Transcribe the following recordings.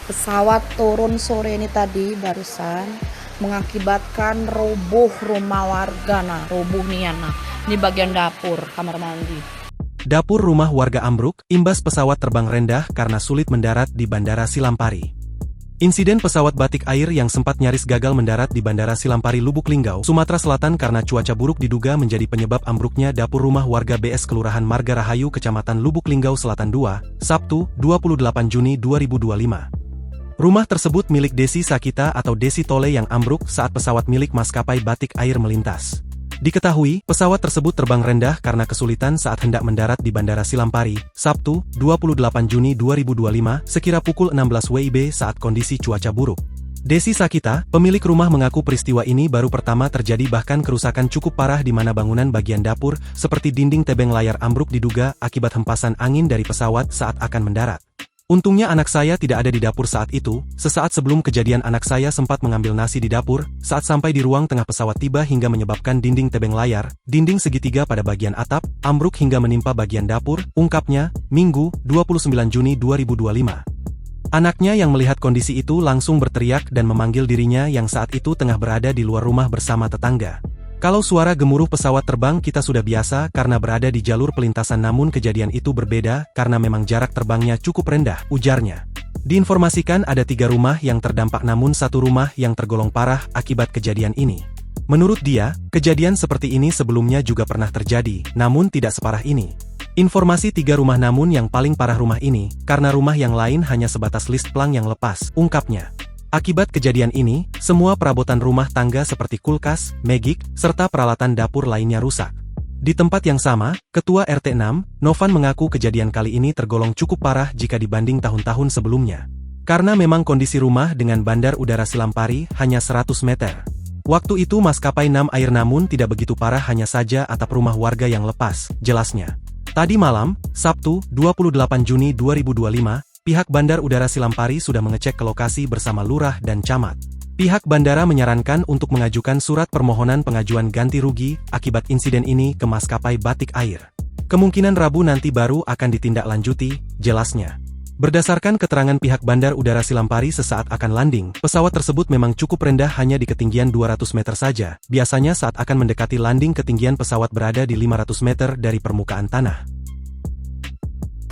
Pesawat turun sore ini tadi barusan mengakibatkan roboh rumah warga. Nah, roboh nih ya, nah. Ini bagian dapur, kamar mandi. Dapur rumah warga ambruk, imbas pesawat terbang rendah karena sulit mendarat di Bandara Silampari. Insiden pesawat batik air yang sempat nyaris gagal mendarat di Bandara Silampari Lubuk Linggau, Sumatera Selatan karena cuaca buruk diduga menjadi penyebab ambruknya dapur rumah warga BS Kelurahan Marga Rahayu Kecamatan Lubuk Linggau Selatan 2, Sabtu, 28 Juni 2025. Rumah tersebut milik Desi Sakita atau Desi Tole yang ambruk saat pesawat milik maskapai Batik Air melintas. Diketahui, pesawat tersebut terbang rendah karena kesulitan saat hendak mendarat di Bandara Silampari, Sabtu, 28 Juni 2025, sekira pukul 16 WIB saat kondisi cuaca buruk. Desi Sakita, pemilik rumah mengaku peristiwa ini baru pertama terjadi bahkan kerusakan cukup parah di mana bangunan bagian dapur, seperti dinding tebeng layar ambruk diduga akibat hempasan angin dari pesawat saat akan mendarat. Untungnya anak saya tidak ada di dapur saat itu, sesaat sebelum kejadian anak saya sempat mengambil nasi di dapur, saat sampai di ruang tengah pesawat tiba hingga menyebabkan dinding tebeng layar, dinding segitiga pada bagian atap, ambruk hingga menimpa bagian dapur, ungkapnya, Minggu, 29 Juni 2025. Anaknya yang melihat kondisi itu langsung berteriak dan memanggil dirinya yang saat itu tengah berada di luar rumah bersama tetangga. Kalau suara gemuruh pesawat terbang kita sudah biasa karena berada di jalur pelintasan namun kejadian itu berbeda karena memang jarak terbangnya cukup rendah, ujarnya. Diinformasikan ada 3 rumah yang terdampak namun 1 rumah yang tergolong parah akibat kejadian ini. Menurut dia, kejadian seperti ini sebelumnya juga pernah terjadi, namun tidak separah ini. Informasi 3 rumah namun yang paling parah rumah ini, karena rumah yang lain hanya sebatas list plang yang lepas, ungkapnya. Akibat kejadian ini, semua perabotan rumah tangga seperti kulkas, megik, serta peralatan dapur lainnya rusak. Di tempat yang sama, Ketua RT 6, Novan mengaku kejadian kali ini tergolong cukup parah jika dibanding tahun-tahun sebelumnya. Karena memang kondisi rumah dengan Bandar Udara Silampari hanya 100 meter. Waktu itu maskapai Nam Air namun tidak begitu parah hanya saja atap rumah warga yang lepas, jelasnya. Tadi malam, Sabtu, 28 Juni 2025, pihak Bandar Udara Silampari sudah mengecek ke lokasi bersama lurah dan camat. Pihak bandara menyarankan untuk mengajukan surat permohonan pengajuan ganti rugi akibat insiden ini ke maskapai Batik Air. Kemungkinan Rabu nanti baru akan ditindaklanjuti, jelasnya. Berdasarkan keterangan pihak Bandar Udara Silampari sesaat akan landing, pesawat tersebut memang cukup rendah hanya di ketinggian 200 meter saja. Biasanya saat akan mendekati landing ketinggian pesawat berada di 500 meter dari permukaan tanah.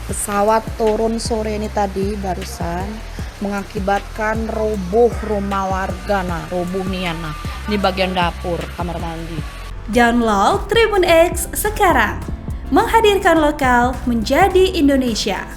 Pesawat turun sore ini tadi barusan mengakibatkan roboh rumah warga. Nah, roboh nih ya, nah. Ini bagian dapur, kamar mandi. Download Tribun X sekarang. Menghadirkan lokal menjadi Indonesia.